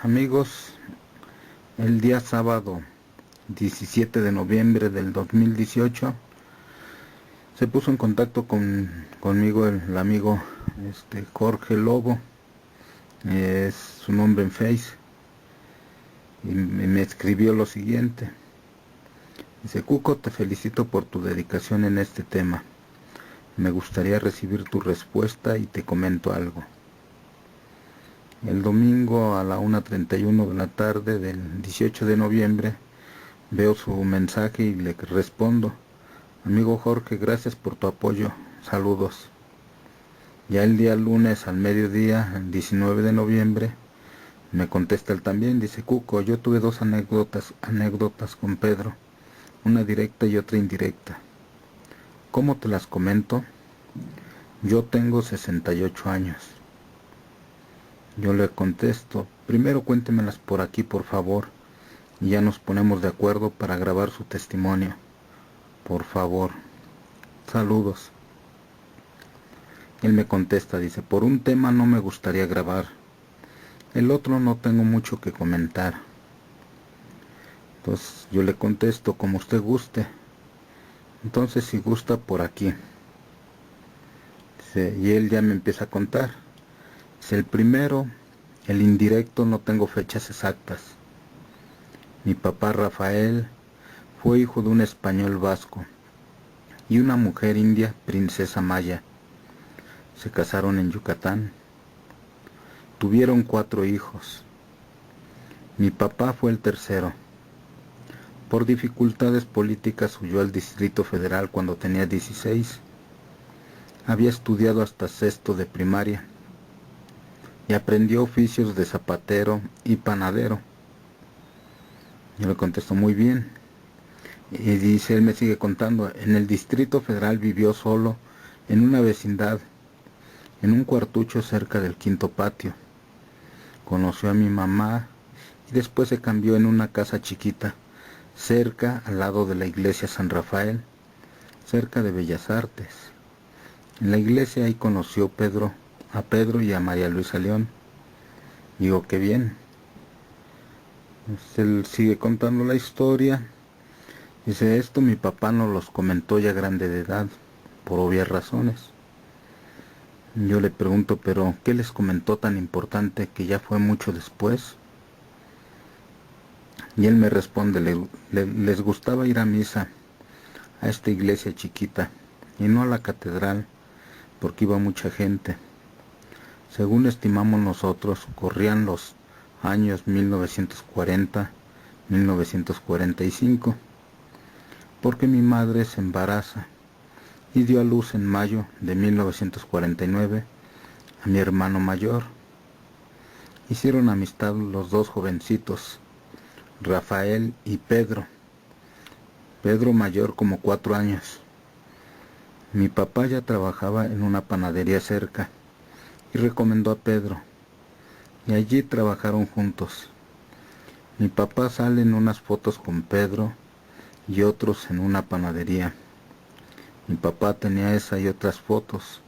Amigos, el día sábado 17 de noviembre del 2018 se puso en contacto conmigo el amigo Jorge Lobo, es su nombre en Face, y me escribió lo siguiente. Dice: Cuco, te felicito por tu dedicación en este tema. Me gustaría recibir tu respuesta y te comento algo. El domingo a la 1:31 de la tarde del 18 de noviembre veo su mensaje y le respondo: amigo Jorge, gracias por tu apoyo, saludos. Ya el día lunes al mediodía, el 19 de noviembre, me contesta él también, dice: Cuco, yo tuve dos anécdotas con Pedro, una directa y otra indirecta. ¿Cómo te las comento? Yo tengo 68 años. Yo le contesto: primero cuéntemelas por aquí, por favor, y ya nos ponemos de acuerdo para grabar su testimonio. Por favor. Saludos. Él me contesta, dice: por un tema no me gustaría grabar. El otro no tengo mucho que comentar. Entonces yo le contesto: como usted guste. Entonces, si gusta, por aquí. Dice, y él ya me empieza a contar. Dice: el primero, el indirecto, no tengo fechas exactas. Mi papá Rafael fue hijo de un español vasco y una mujer india, princesa maya. Se casaron en Yucatán. Tuvieron 4 hijos. Mi papá fue el tercero. Por dificultades políticas huyó al Distrito Federal cuando tenía 16. Había estudiado hasta sexto de primaria y aprendió oficios de zapatero y panadero. Yo le contesto: muy bien. Y dice, él me sigue contando: en el Distrito Federal vivió solo en una vecindad, en un cuartucho cerca del Quinto Patio. Conoció a mi mamá y después se cambió en una casa chiquita, cerca, al lado de la iglesia San Rafael, cerca de Bellas Artes. En la iglesia ahí conoció a Pedro y a María Luisa León. Digo, qué bien. Él sigue contando la historia. Dice: esto mi papá nos los comentó ya grande de edad, por obvias razones. Yo le pregunto: pero ¿qué les comentó tan importante que ya fue mucho después? Y él me responde: les gustaba ir a misa, a esta iglesia chiquita, y no a la catedral, porque iba mucha gente. Según estimamos nosotros, corrían los años 1940, 1945, porque mi madre se embaraza y dio a luz en mayo de 1949 a mi hermano mayor. Hicieron amistad los dos jovencitos, Rafael y Pedro. Pedro mayor como 4 años. Mi papá ya trabajaba en una panadería cerca y recomendó a Pedro, y allí trabajaron juntos. Mi papá sale en unas fotos con Pedro y otros en una panadería. Mi papá tenía esa y otras fotos,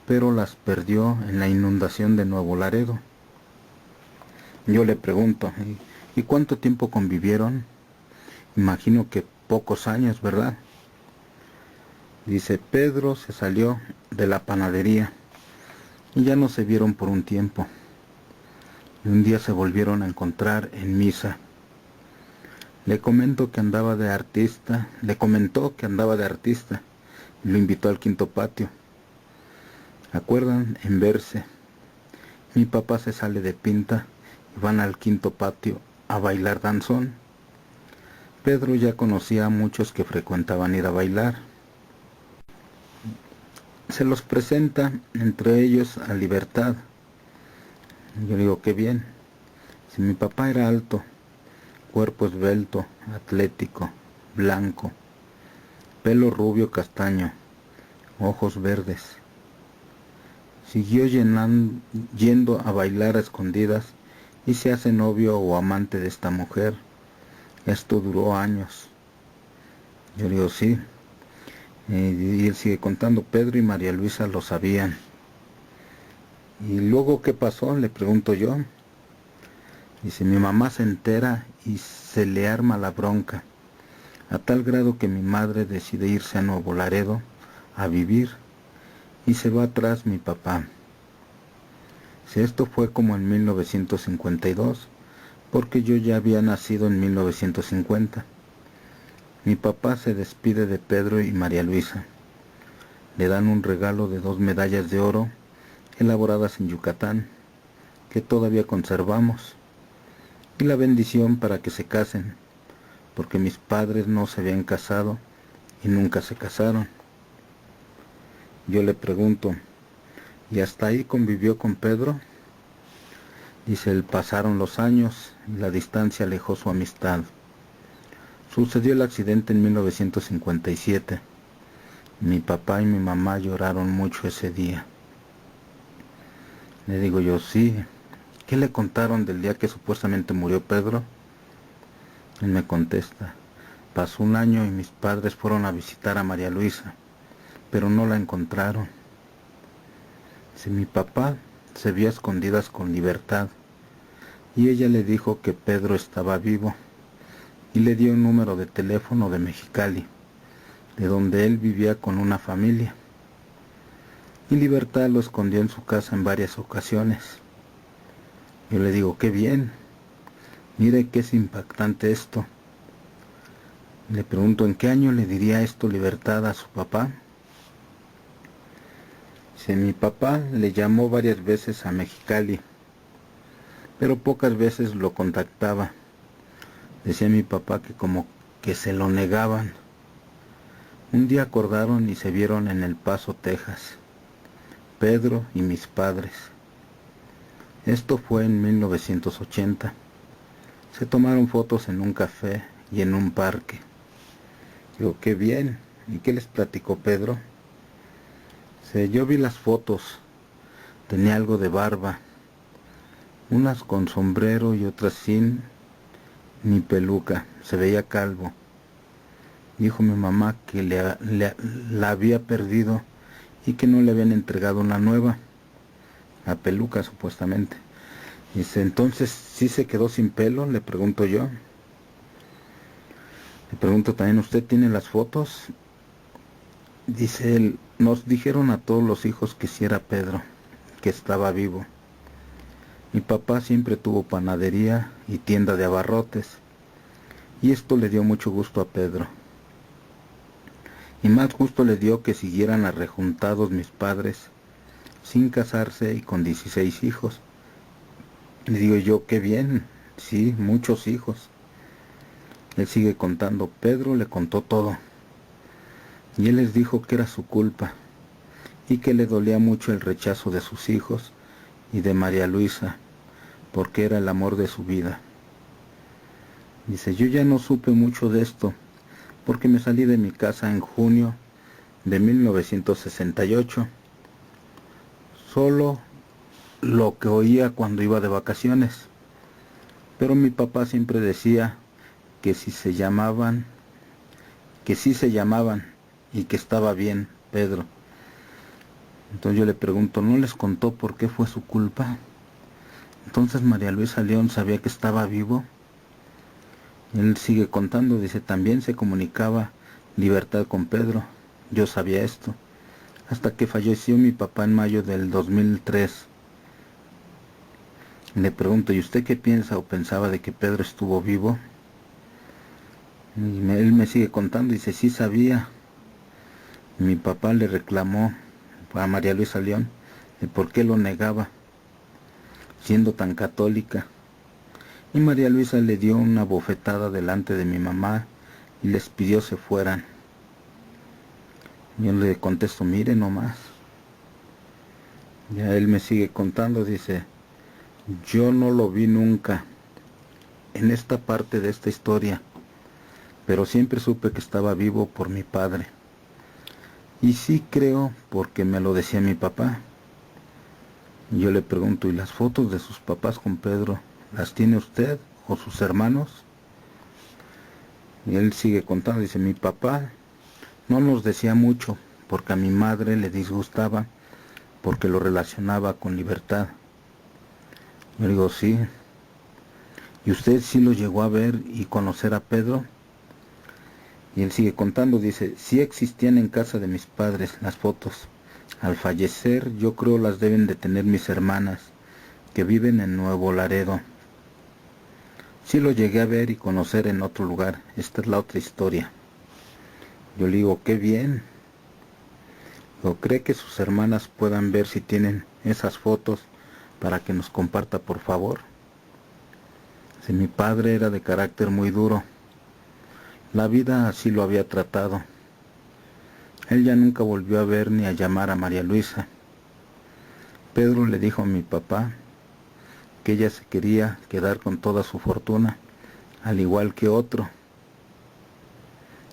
pero las perdió en la inundación de Nuevo Laredo. Yo le pregunto: ¿y cuánto tiempo convivieron? Imagino que pocos años, ¿verdad? Dice: Pedro se salió de la panadería y ya no se vieron por un tiempo. Y un día se volvieron a encontrar en misa. Le comentó que andaba de artista y lo invitó al Quinto Patio. Acuerdan en verse. Mi papá se sale de pinta y van al Quinto Patio a bailar danzón. Pedro ya conocía a muchos que frecuentaban ir a bailar. Se los presenta, entre ellos a Libertad. Yo digo, qué bien. Si mi papá era alto, cuerpo esbelto, atlético, blanco, pelo rubio castaño, ojos verdes. Siguió yendo a bailar a escondidas y se hace novio o amante de esta mujer. Esto duró años. Yo digo, sí. Y él sigue contando: Pedro y María Luisa lo sabían. ¿Y luego qué pasó?, le pregunto yo. Dice, mi mamá se entera y se le arma la bronca, a tal grado que mi madre decide irse a Nuevo Laredo a vivir y se va atrás mi papá. Dice, esto fue como en 1952, porque yo ya había nacido en 1950. Mi papá se despide de Pedro y María Luisa. Le dan un regalo de 2 medallas de oro elaboradas en Yucatán, que todavía conservamos, y la bendición para que se casen, porque mis padres no se habían casado y nunca se casaron. Yo le pregunto, ¿y hasta ahí convivió con Pedro? Dice, pasaron los años y la distancia alejó su amistad. Sucedió el accidente en 1957. Mi papá y mi mamá lloraron mucho ese día. Le digo yo, sí. ¿Qué le contaron del día que supuestamente murió Pedro? Él me contesta, pasó un año y mis padres fueron a visitar a María Luisa, pero no la encontraron. Si mi papá se vio a escondidas con Libertad, y ella le dijo que Pedro estaba vivo, y le dio un número de teléfono de Mexicali, de donde él vivía con una familia. Y Libertad lo escondió en su casa en varias ocasiones. Yo le digo, qué bien, mire que es impactante esto. Le pregunto, ¿en qué año le diría esto Libertad a su papá? Dice, mi papá le llamó varias veces a Mexicali, pero pocas veces lo contactaba. Decía mi papá que como que se lo negaban. Un día acordaron y se vieron en El Paso, Texas, Pedro y mis padres. Esto fue en 1980. Se tomaron fotos en un café y en un parque. Digo, qué bien. ¿Y qué les platicó Pedro? Yo vi las fotos. Tenía algo de barba. Unas con sombrero y otras sin ni peluca. Se veía calvo. Dijo mi mamá que la había perdido y que no le habían entregado una nueva. La peluca supuestamente. Dice, entonces, ¿sí se quedó sin pelo? Le pregunto yo. Le pregunto también, ¿usted tiene las fotos? Dice él, nos dijeron a todos los hijos que sí era Pedro, que estaba vivo. Mi papá siempre tuvo panadería y tienda de abarrotes, y esto le dio mucho gusto a Pedro. Y más gusto le dio que siguieran arrejuntados mis padres, sin casarse y con 16 hijos. Le digo yo, qué bien, sí, muchos hijos. Él sigue contando, Pedro le contó todo. Y él les dijo que era su culpa, y que le dolía mucho el rechazo de sus hijos y de María Luisa, porque era el amor de su vida. Dice, yo ya no supe mucho de esto, porque me salí de mi casa en junio de 1968. Solo lo que oía cuando iba de vacaciones. Pero mi papá siempre decía que si se llamaban, que sí se llamaban y que estaba bien Pedro. Entonces yo le pregunto, ¿no les contó por qué fue su culpa? Entonces María Luisa León sabía que estaba vivo. Él sigue contando, dice, también se comunicaba Libertad con Pedro. Yo sabía esto, hasta que falleció mi papá en mayo del 2003. Le pregunto, ¿y usted qué piensa o pensaba de que Pedro estuvo vivo? Y él me sigue contando, dice, sí sabía. Mi papá le reclamó a María Luisa León de por qué lo negaba, siendo tan católica. Y María Luisa le dio una bofetada delante de mi mamá y les pidió se fueran. Yo le contesto, mire nomás. Ya él me sigue contando, dice, yo no lo vi nunca en esta parte de esta historia, pero siempre supe que estaba vivo por mi padre. Y sí creo porque me lo decía mi papá. Yo le pregunto, ¿y las fotos de sus papás con Pedro, las tiene usted o sus hermanos? Y él sigue contando, dice, mi papá no nos decía mucho porque a mi madre le disgustaba porque lo relacionaba con Libertad. Yo digo, sí. ¿Y usted sí lo llegó a ver y conocer a Pedro? Y él sigue contando, dice, sí existían en casa de mis padres las fotos. Al fallecer, yo creo las deben de tener mis hermanas, que viven en Nuevo Laredo. Sí lo llegué a ver y conocer en otro lugar. Esta es la otra historia. Yo le digo, qué bien. ¿O cree que sus hermanas puedan ver si tienen esas fotos para que nos comparta, por favor? Si mi padre era de carácter muy duro, la vida así lo había tratado. Él ya nunca volvió a ver ni a llamar a María Luisa. Pedro le dijo a mi papá que ella se quería quedar con toda su fortuna, al igual que otro.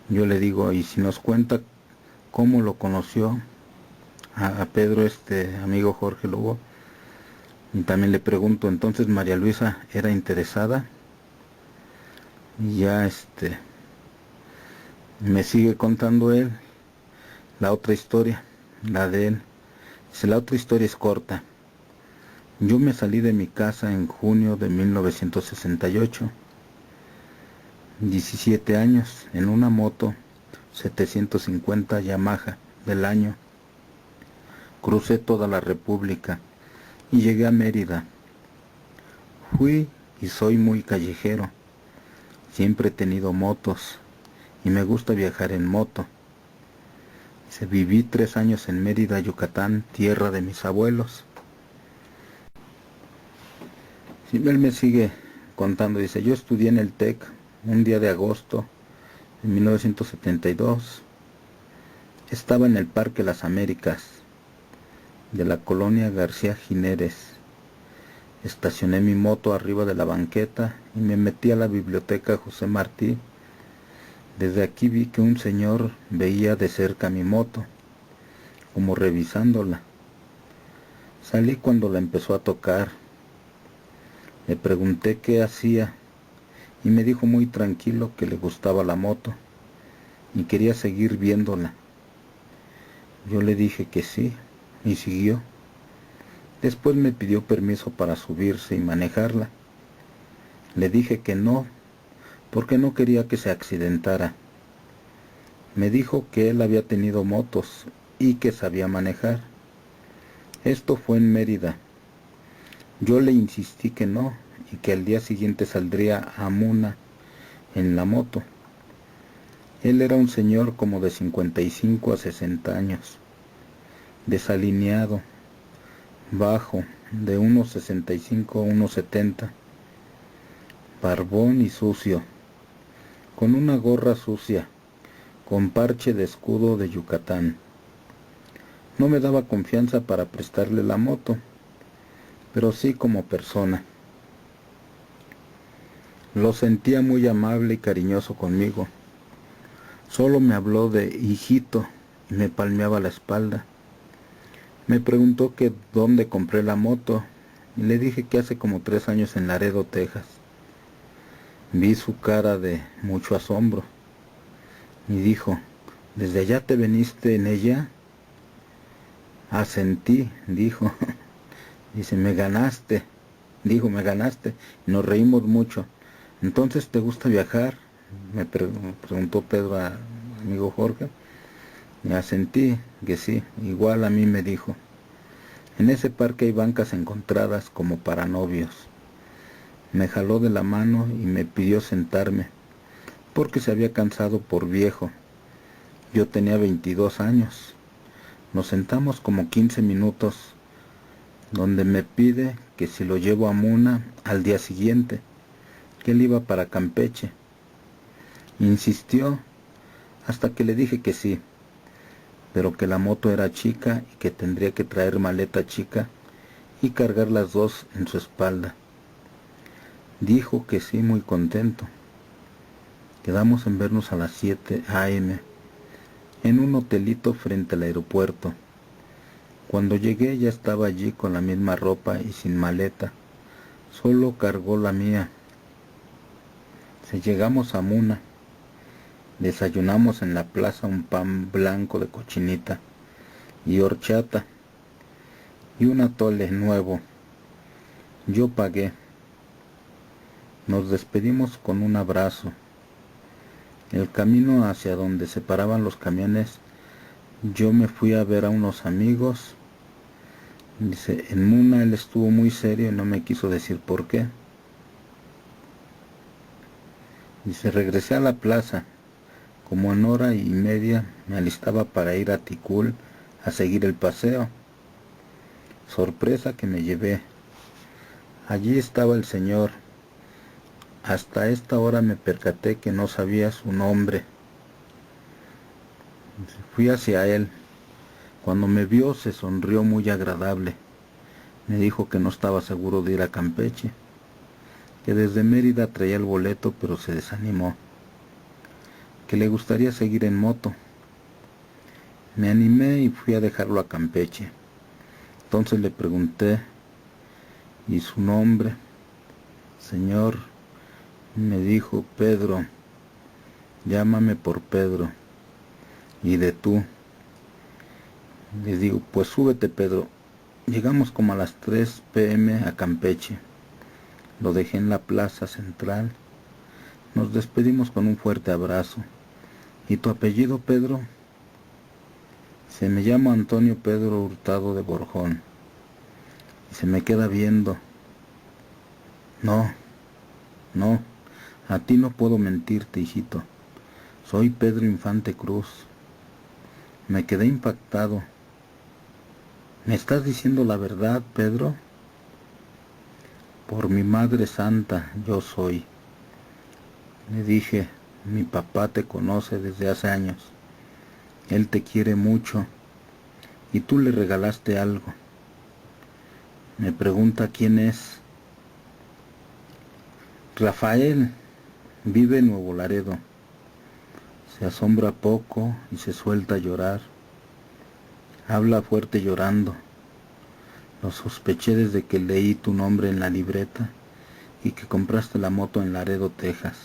Yo le digo, y si nos cuenta cómo lo conoció a Pedro, este amigo Jorge Lugo, y también le pregunto, entonces María Luisa era interesada, y ya me sigue contando él la otra historia, la de él. Dice, la otra historia es corta. Yo me salí de mi casa en junio de 1968, 17 años, en una moto 750 Yamaha del año. Crucé toda la República y llegué a Mérida. Fui y soy muy callejero. Siempre he tenido motos y me gusta viajar en moto. Viví 3 años en Mérida, Yucatán, tierra de mis abuelos. Él me sigue contando, dice, yo estudié en el TEC un día de agosto de 1972. Estaba en el Parque Las Américas de la colonia García Jiménez. Estacioné mi moto arriba de la banqueta y me metí a la biblioteca José Martí. Desde aquí vi que un señor veía de cerca mi moto, como revisándola. Salí cuando la empezó a tocar. Le pregunté qué hacía y me dijo muy tranquilo que le gustaba la moto y quería seguir viéndola. Yo le dije que sí y siguió. Después me pidió permiso para subirse y manejarla. Le dije que no, porque no quería que se accidentara. Me dijo que él había tenido motos y que sabía manejar. Esto fue en Mérida. Yo le insistí que no y que al día siguiente saldría a Muna en la moto. Él era un señor como de 55 a 60 años, desalineado, bajo, de unos 65 a unos 70, barbón y sucio, con una gorra sucia, con parche de escudo de Yucatán. No me daba confianza para prestarle la moto, pero sí como persona. Lo sentía muy amable y cariñoso conmigo. Solo me habló de hijito y me palmeaba la espalda. Me preguntó que dónde compré la moto y le dije que hace como 3 años en Laredo, Texas. Vi su cara de mucho asombro y dijo, ¿desde allá te veniste en ella? Asentí, dijo. Dice, me ganaste. Dijo, me ganaste. Y nos reímos mucho. ¿Entonces te gusta viajar? Me preguntó Pedro a amigo Jorge. Y asentí que sí, igual a mí me dijo. En ese parque hay bancas encontradas como para novios. Me jaló de la mano y me pidió sentarme, porque se había cansado por viejo. Yo tenía 22 años. Nos sentamos como 15 minutos, donde me pide que si lo llevo a Muna al día siguiente, que él iba para Campeche. Insistió hasta que le dije que sí, pero que la moto era chica y que tendría que traer maleta chica y cargar las dos en su espalda. Dijo que sí, muy contento. Quedamos en vernos a las 7 a.m. en un hotelito frente al aeropuerto. Cuando llegué ya estaba allí con la misma ropa y sin maleta. Solo cargó la mía. Llegamos a Muna. Desayunamos en la plaza un pan blanco de cochinita y horchata y un atole nuevo. Yo pagué. Nos despedimos con un abrazo. El camino hacia donde se paraban los camiones, yo me fui a ver a unos amigos. Dice, en una él estuvo muy serio y no me quiso decir por qué. Dice, regresé a la plaza. Como en hora y media me alistaba para ir a Ticul a seguir el paseo. Sorpresa que me llevé. Allí estaba el señor. Hasta esta hora me percaté que no sabía su nombre. Fui hacia él. Cuando me vio se sonrió muy agradable. Me dijo que no estaba seguro de ir a Campeche, que desde Mérida traía el boleto pero se desanimó, que le gustaría seguir en moto. Me animé y fui a dejarlo a Campeche. Entonces le pregunté, ¿y su nombre? Señor, me dijo, Pedro, llámame por Pedro. ¿Y de tú? Le digo, pues súbete, Pedro. Llegamos como a las 3 p.m. a Campeche. Lo dejé en la plaza central. Nos despedimos con un fuerte abrazo. ¿Y tu apellido, Pedro? Se me llama Antonio Pedro Hurtado de Borjón. Y se me queda viendo. No, a ti no puedo mentirte, hijito. Soy Pedro Infante Cruz. Me quedé impactado. ¿Me estás diciendo la verdad, Pedro? Por mi Madre Santa, yo soy. Le dije, mi papá te conoce desde hace años. Él te quiere mucho y tú le regalaste algo. Me pregunta quién es. Rafael, vive en Nuevo Laredo. Se asombra poco y se suelta a llorar. Habla fuerte llorando. Lo sospeché desde que leí tu nombre en la libreta y que compraste la moto en Laredo, Texas.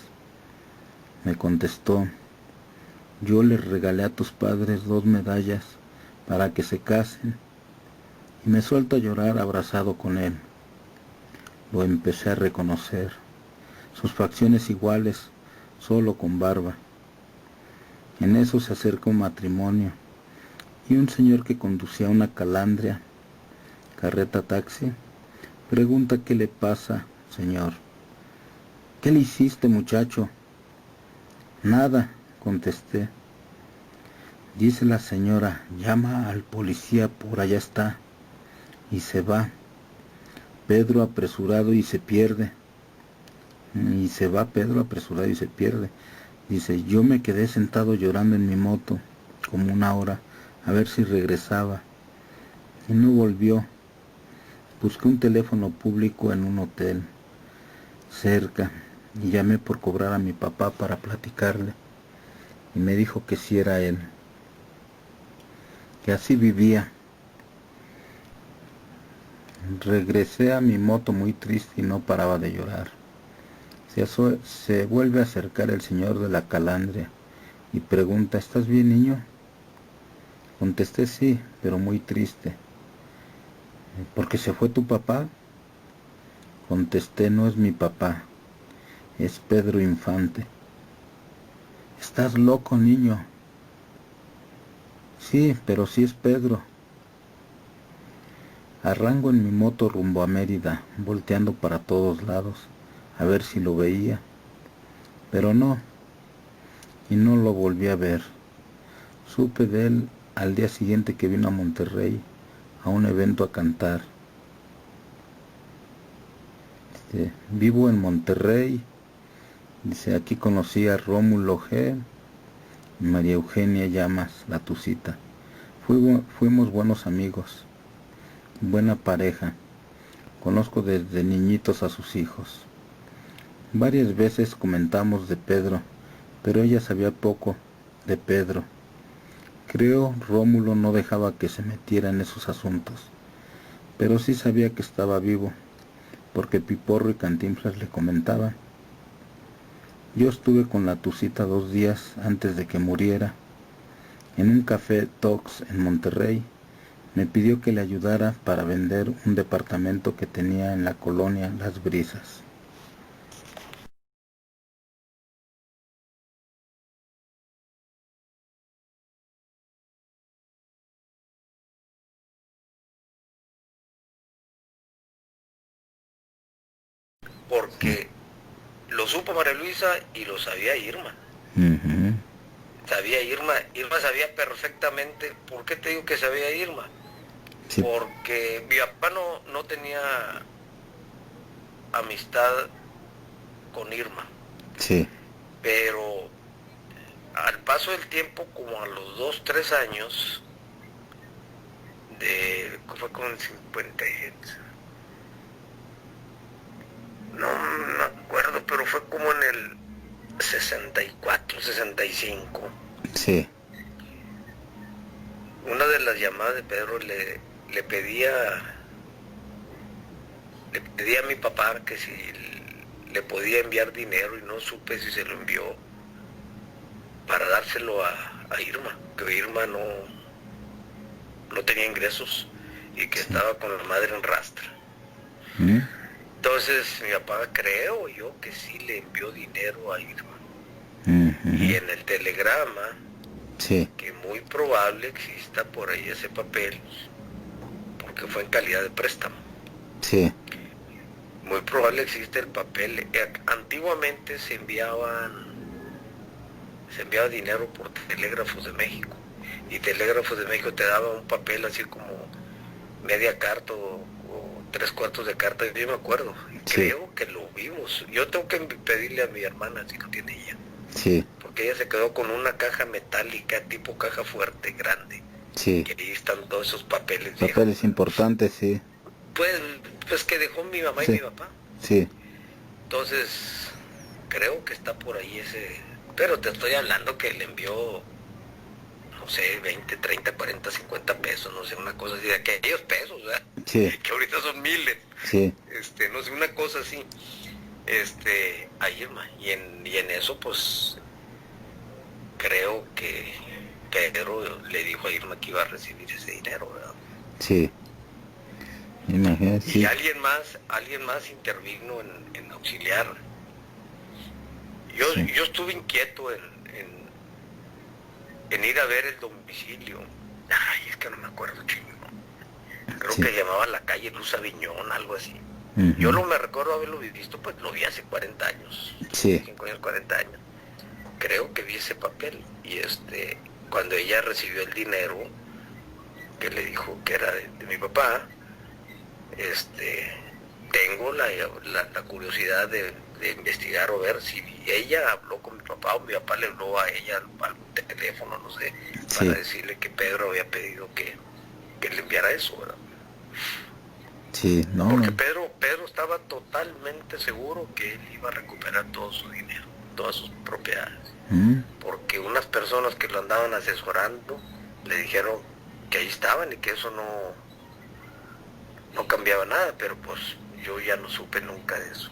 Me contestó, yo les regalé a tus padres 2 medallas para que se casen, y me suelto a llorar abrazado con él. Lo empecé a reconocer, sus facciones iguales, solo con barba. En eso se acerca un matrimonio y un señor que conducía una calandria, carreta taxi, pregunta qué le pasa, señor. ¿Qué le hiciste, muchacho? Nada, contesté. Dice la señora, llama al policía, por allá está. Y se va. Pedro apresurado y se pierde. Y se va Pedro apresurado y se pierde. Dice, yo me quedé sentado llorando en mi moto, como 1 hora, a ver si regresaba. Y no volvió. Busqué un teléfono público en un hotel, cerca, y llamé por cobrar a mi papá para platicarle. Y me dijo que sí era él. Que así vivía. Regresé a mi moto muy triste y no paraba de llorar. Se vuelve a acercar el señor de la calandria y pregunta, ¿estás bien, niño? Contesté sí, pero muy triste. ¿Por qué se fue tu papá? Contesté, no es mi papá, es Pedro Infante. ¿Estás loco, niño? Sí, pero sí es Pedro. Arranco en mi moto rumbo a Mérida, volteando para todos lados, a ver si lo veía. Pero no, y no lo volví a ver. Supe de él al día siguiente que vino a Monterrey, a un evento a cantar. Vivo en Monterrey. Dice, aquí conocí a Rómulo G. y María Eugenia Llamas, la Tucita. Fuimos buenos amigos, buena pareja. Conozco desde niñitos a sus hijos. Varias veces comentamos de Pedro, pero ella sabía poco de Pedro. Creo Rómulo no dejaba que se metiera en esos asuntos, pero sí sabía que estaba vivo, porque Piporro y Cantinflas le comentaban. Yo estuve con la Tucita 2 días antes de que muriera, en un café Tox en Monterrey. Me pidió que le ayudara para vender un departamento que tenía en la colonia Las Brisas. Sí. porque lo supo María Luisa y lo sabía Irma. Ujú. Sabía Irma, Irma sabía perfectamente. ¿Por qué te digo que sabía Irma? Sí. Porque mi papá no tenía amistad con Irma, Sí. pero al paso del tiempo, como a los 2, 3 años, fue como en 50, no me acuerdo, pero fue como en el 64, 65. Sí. Una de las llamadas de Pedro le pedía a mi papá que si le podía enviar dinero y no supe si se lo envió para dárselo a Irma, que Irma no tenía ingresos y que Sí. estaba con la madre en rastra. ¿Mm? Entonces mi papá, creo yo que sí le envió dinero a Irma. Y Ujú. en el telegrama, Sí. que muy probable exista por ahí ese papel, porque fue en calidad de préstamo. Sí. Muy probable existe el papel. Antiguamente se enviaba dinero por Telégrafos de México. Y Telégrafos de México te daba un papel así como media carta o 3/4 de carta, yo me acuerdo. Sí. Creo que lo vimos. Yo tengo que pedirle a mi hermana si lo tiene ella. Sí. Porque ella se quedó con una caja metálica tipo caja fuerte, grande. Sí. Y ahí están todos esos papeles viejos. Papeles importantes, sí. Pues, pues que dejó mi mamá y Sí. mi papá. Sí. Entonces, creo que está por ahí ese. Pero te estoy hablando que le envió, no sé, 20, 30, 40, 50 pesos, no sé, una cosa así, de aquellos pesos, ¿verdad? Sí. Que ahorita son miles. Sí. No sé, una cosa así. A Irma. Y en eso, pues, creo que Pedro le dijo a Irma que iba a recibir ese dinero, ¿verdad? Sí. Imagínate, Y sí. alguien más intervino en auxiliar. Sí. Yo estuve inquieto en ir a ver el domicilio. Ay, es que no me acuerdo, chingo. Creo Sí. que llamaba la calle Luz Aviñón, algo así. Yo Ujú. no me recuerdo haberlo visto, pues lo vi hace 40 años, Sí. 5 años, 40 años. Creo que vi ese papel y cuando ella recibió el dinero, que le dijo que era de mi papá, tengo la curiosidad de investigar o ver si ella habló con mi papá o mi papá le habló a ella a algún teléfono, no sé, para Sí. decirle que Pedro había pedido que le enviara eso, ¿verdad? Sí. No, Porque no. Pedro estaba totalmente seguro que él iba a recuperar todo su dinero, todas sus propiedades. ¿Mm? Porque unas personas que lo andaban asesorando le dijeron que ahí estaban y que eso no cambiaba nada, pero pues yo ya no supe nunca de eso.